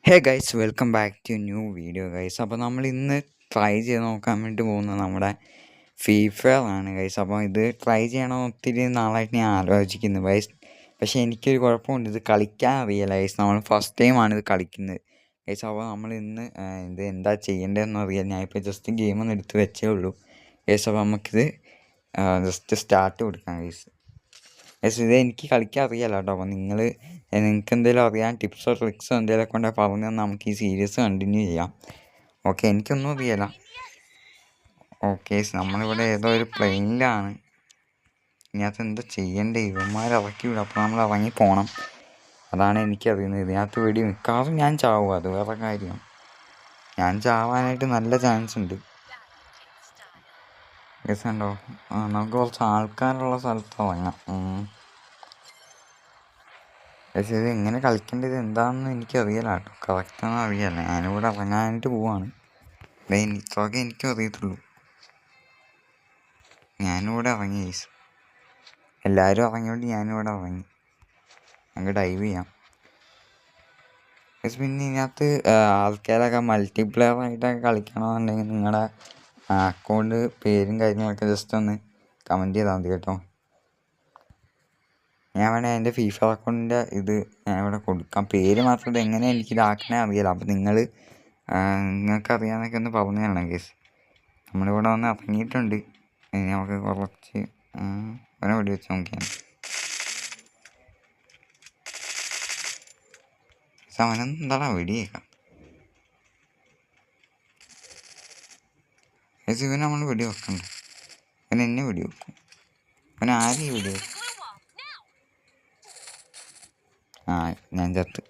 Hey guys, welcome back to new video guys. അപ്പോൾ നമ്മൾ ഇന്ന് ട്രൈ ചെയ്ത് നോക്കാൻ വേണ്ടി പോകുന്നത് നമ്മുടെ ഫ്രീ ഫയർ ആണ് ഗൈസ്. അപ്പോൾ ഇത് ട്രൈ ചെയ്യണമെന്ന് ഒത്തിരി നാളായിട്ട് ഞാൻ ആലോചിക്കുന്നു ഗൈസ്. പക്ഷേ എനിക്കൊരു കുഴപ്പമുണ്ട്, ഇത് കളിക്കാൻ അറിയില്ല ഗൈസ്. നമ്മൾ ഫസ്റ്റ് ടൈമാണ് ഇത് കളിക്കുന്നത് ഗൈസ്. അപ്പോൾ നമ്മൾ ഇന്ന് ഇത് എന്താ ചെയ്യേണ്ടതെന്ന് അറിയാം. ഞാനിപ്പോൾ ജസ്റ്റ് ഗെയിം ഒന്ന് എടുത്ത് വെച്ചേ ഉള്ളൂ ഗൈസ്. അപ്പോൾ നമുക്കിത് ജസ്റ്റ് സ്റ്റാർട്ട് കൊടുക്കാം ഗൈസ്. ഗൈസ് ഇത് എനിക്ക് കളിക്കാൻ അറിയാലോ കേട്ടോ. അപ്പോൾ നിങ്ങൾക്ക് എന്തെങ്കിലും അറിയാൻ ടിപ്സോ ട്രിക്സോ എന്തെങ്കിലുമൊക്കെ ഉണ്ടെങ്കിൽ പറഞ്ഞു തന്നാൽ നമുക്ക് ഈ സീരീസ് കണ്ടിന്യൂ ചെയ്യാം. ഓക്കെ, എനിക്കൊന്നും അറിയില്ല. ഓക്കെ, നമ്മളിവിടെ ഏതോ ഒരു പ്ലെയിനിലാണ്. ഇതിനകത്ത് എന്താ ചെയ്യേണ്ടത്? ഇവന്മാർ ഇറക്കി വിടും, അപ്പോൾ നമ്മൾ ഇറങ്ങി പോകണം. അതാണ് എനിക്കറിയുന്നത്. ഇതിനകത്ത് വെടി മിക്കവാറും ഞാൻ ചാവും, അത് വേറെ കാര്യം. ഞാൻ ചാവാനായിട്ട് നല്ല ചാൻസ് ഉണ്ട് ഗൈസ്. ഉണ്ടോ? നമുക്ക് കുറച്ച് ആൾക്കാരുള്ള സ്ഥലത്ത് ഇറങ്ങാം. പക്ഷേ ഇത് എങ്ങനെ കളിക്കേണ്ടത് എന്താണെന്ന് എനിക്കറിയില്ല കേട്ടോ. കറക്റ്റാണെന്ന് അറിയില്ല. ഞാനിവിടെ ഇറങ്ങാനായിട്ട് പോവാണ്. ഇത്രയൊക്കെ എനിക്കും അറിയത്തുള്ളൂ. ഞാനിവിടെ ഇറങ്ങി ഗൈസ്. എല്ലാവരും ഇറങ്ങിയോണ്ട് ഞാനിവിടെ ഇറങ്ങി. നമുക്ക് ഡൈവ് ചെയ്യാം ഗൈസ്. പിന്നെ ഇതിനകത്ത് ആൾക്കാരൊക്കെ മൾട്ടിപ്ലെയർ ആയിട്ടൊക്കെ കളിക്കണമെന്നുണ്ടെങ്കിൽ നിങ്ങളുടെ അക്കൗണ്ട് പേരും കാര്യങ്ങളൊക്കെ ജസ്റ്റ് ഒന്ന് കമൻറ്റ് ചെയ്താൽ മതി കേട്ടോ. ഞാൻ വേണേൽ എൻ്റെ ഫീഫ അക്കൗണ്ടിൻ്റെ ഇത് ഞാൻ ഇവിടെ കൊടുക്കാം. പേര് മാത്രം ഇത് എങ്ങനെ എനിക്കിതാക്കണേ അറിയില്ല. അപ്പോൾ നിങ്ങൾക്കറിയാമെന്നൊക്കെ ഒന്ന് പറഞ്ഞു തരണം ഗൈസ്. നമ്മളിവിടെ വന്ന് ഇറങ്ങിയിട്ടുണ്ട്. ഇനി നമുക്ക് കുറച്ച് അവനെ വെടി വെച്ച് നോക്കിയാണ്. അവനെന്താടാ വെടിയേക്കാം ഗൈസ്. ഇവന് നമ്മൾ വെടി വെക്കണ്ട. അവൻ എന്നെ വെടി വെക്കും. അവൻ ആരെയും വെടി വെക്കും. ഞാൻ ചത്ത്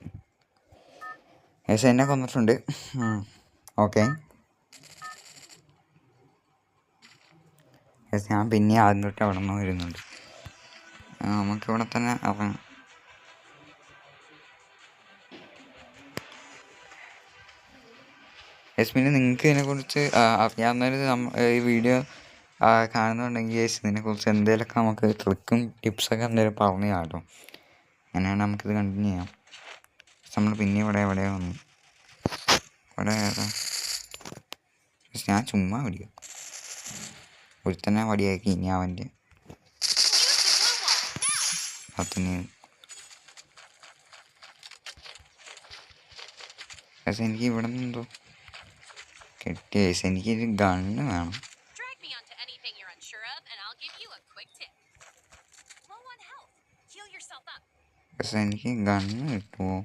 ഗൈസ്. എന്നെ കൊന്നിട്ടുണ്ട്. ഓക്കെ ഗൈസ്, ഞാൻ പിന്നെ ആദ്യം തൊട്ട് അവിടെ നിന്ന് വരുന്നുണ്ട്. നമുക്കിവിടെ തന്നെ ഇറങ്ങാം. ഗൈസ്, പിന്നെ നിങ്ങൾക്ക് ഇതിനെക്കുറിച്ച് അറിയാവുന്നവർ ഈ വീഡിയോ കാണുന്നുണ്ടെങ്കിൽ ഗൈസ് ഇതിനെക്കുറിച്ച് എന്തെങ്കിലുമൊക്കെ നമുക്ക് ട്രിക്കും ടിപ്സൊക്കെ എന്തെങ്കിലും പറഞ്ഞു കേട്ടോ. അങ്ങനെയാണ് നമുക്കിത് കണ്ടിന്യൂ ചെയ്യാം. നമ്മൾ പിന്നെ ഇവിടെ വന്നു. ഇവിടെ ഞാൻ ചുമ്മാ വെടിയും ഒരുത്തന്നെ വടിയാക്കി. ഇനി അവൻ്റെ പത്തിന് പക്ഷെ എനിക്ക് ഇവിടെ നിന്നെന്തോ കിട്ടിയ കേസ്. എനിക്കൊരു ഗണ്ണ് വേണം. പക്ഷെ എനിക്ക് ഗണ്ണ് കിട്ടുമോ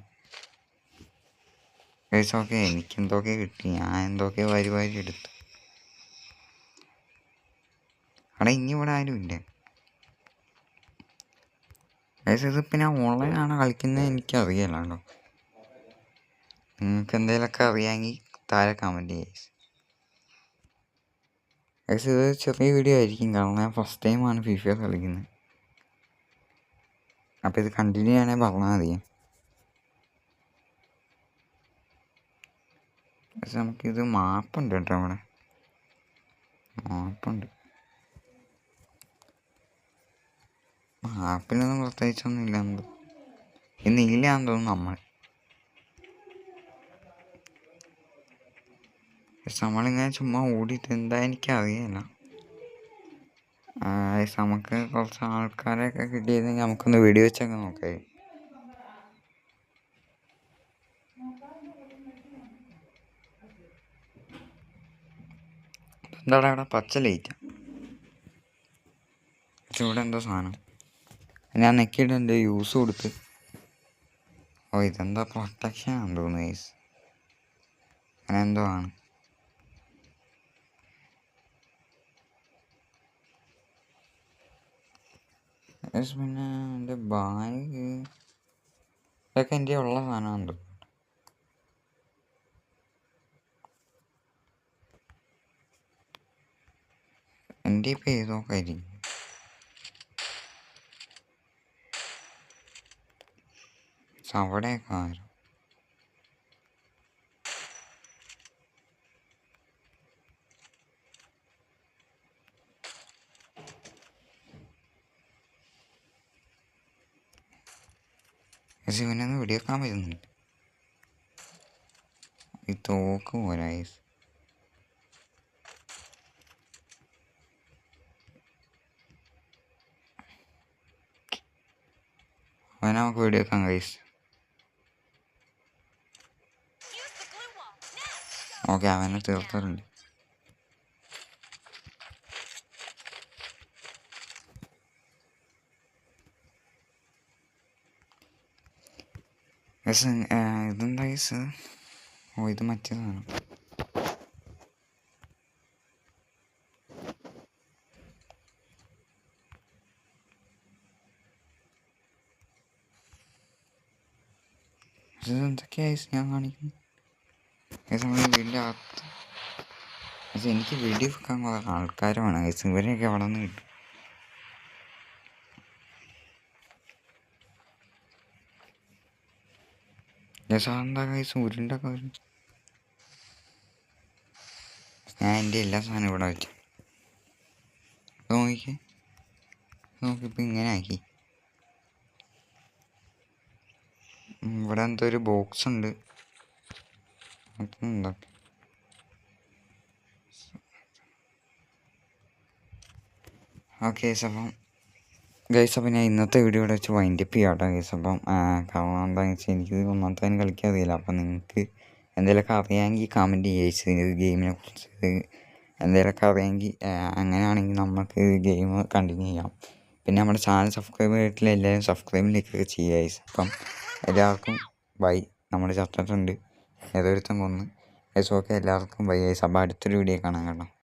കേസ്? ഓക്കെ, എനിക്കെന്തൊക്കെ കിട്ടി. ഞാൻ എന്തൊക്കെ വാരി എടുത്തു. അവിടെ ഇനി ഇവിടെ ആരുമില്ല കേസ്. ഇതിപ്പോൾ ഞാൻ ഓൺലൈനാണ് കളിക്കുന്നത്, എനിക്കറിയില്ല കേട്ടോ. നിങ്ങൾക്ക് എന്തെങ്കിലുമൊക്കെ അറിയാമെങ്കിൽ താഴെ കമൻറ്റ് ചെയ്യുക ഗൈസ്. ഇത് ചെറിയ വീഡിയോ ആയിരിക്കും, കാരണം ഞാൻ ഫസ്റ്റ് ടൈമാണ് ഫ്രീ ഫയർ കളിക്കുന്നത്. അപ്പോൾ ഇത് കണ്ടിന്യൂ ചെയ്യണമെങ്കിൽ പറഞ്ഞാൽ മതി. പക്ഷെ നമുക്കിത് മാപ്പുണ്ട് കേട്ടോ. ഇവിടെ മാപ്പുണ്ട്. മാപ്പിലൊന്നും പ്രത്യേകിച്ചൊന്നും ഇല്ല. ഇന്നില്ലാന്ന് തോന്നുന്നു നമ്മൾ. പക്ഷെ നമ്മളിങ്ങനെ ചുമ്മാ ഓടിയിട്ട് എന്താ എനിക്കറിയില്ല. നമുക്ക് കുറച്ച് ആൾക്കാരെയൊക്കെ കിട്ടിയിരുന്നെങ്കിൽ നമുക്കൊന്ന് വെടി വെച്ചൊക്കെ നോക്കാം. എന്താടാ ഇവിടെ പച്ച ലൈറ്റ്? പക്ഷെ ഇവിടെ എന്തോ സാധനം ഞാൻ നെക്കിയിട്ട് എൻ്റെ യൂസ് കൊടുത്ത്. ഇതെന്താ പ്രൊട്ടക്ഷൻ ആണെന്ന് തോന്നുന്നു ഗൈസ്. അങ്ങനെ എന്തോ ആണ്. പിന്നെ എൻ്റെ ബാഗ് ഇതൊക്കെ എൻ്റെ ഉള്ള സാധനമാണ്. എൻ്റെ ഇപ്പം ഏതൊക്കെ ആയിരിക്കും. അവിടെയൊക്കെ ആരും പക്ഷെ ഇവനൊന്ന് വെടിവെക്കാൻ പറ്റുന്നുണ്ട്. ഈ തോക്ക് പോരാ ഗൈസ്. അവനെ നമുക്ക് വെടിവെക്കാം ഗൈസ്. ഓക്കെ, അവനെ തീർത്തിട്ടുണ്ട്. ഗൈസ് ഇതെന്താ ഗൈസ്? ഓ, ഇത് മറ്റേതാണ്. ഇതെന്തൊക്കെയാ ഗൈസ് ഞാൻ കാണിക്കുന്നു? ഗൈസ് നമ്മൾ വീടിൻ്റെ അകത്ത് ഗൈസ് എനിക്ക് വെടിവെക്കാൻ കുറേ ആൾക്കാർ വേണം ഗൈസ്. ഇവരെയൊക്കെ എവിടെ നിന്ന് കിട്ടും? ഗൈസ് അതെന്താ ഗൈസ് ഉരുണ്ടൊക്കെ വരും? ഞാൻ എൻ്റെ എല്ലാ സാധനവും ഇവിടെ വെച്ചു. നോക്കിപ്പോൾ ഇങ്ങനെ ആക്കി. ഇവിടെ എന്തോ ഒരു ബോക്സ് ഉണ്ട്. ഉണ്ടാക്കി ഓക്കെ ഗൈസ്. അപ്പം ഗൈസ് അപ്പം ഞാൻ ഇന്നത്തെ വീഡിയോ ഇവിടെ വെച്ച് വൈൻഡപ്പ് ചെയ്യാം കേട്ടോ ഗൈസ്. അപ്പം കാരണം എന്താണെന്ന് വെച്ചാൽ എനിക്ക് ഒന്നാമത്തെ കളിക്കാൻ അറിയില്ല. അപ്പം നിങ്ങൾക്ക് എന്തെങ്കിലുമൊക്കെ അറിയാമെങ്കിൽ കമൻറ്റ് ചെയ്യുക ഗെയിമിനെ കുറിച്ച്. എന്തെങ്കിലുമൊക്കെ അറിയാമെങ്കിൽ അങ്ങനെയാണെങ്കിൽ നമുക്ക് ഗെയിം കണ്ടിന്യൂ ചെയ്യാം. പിന്നെ നമ്മുടെ ചാനൽ സബ്സ്ക്രൈബ് ചെയ്തിട്ടില്ല എല്ലാവരും സബ്സ്ക്രൈബിലേക്കൊക്കെ ചെയ്യുക ഗൈസ്. അപ്പം എല്ലാവർക്കും ബൈ. നമ്മൾ ചത്തിട്ടുണ്ട്, ഏതൊരുത്തം കൊന്ന് ഗൈസ്. ഓക്കെ, എല്ലാവർക്കും ബൈ ഗൈസ്. അപ്പോൾ അടുത്തൊരു വീഡിയോ കാണാം കേട്ടോ.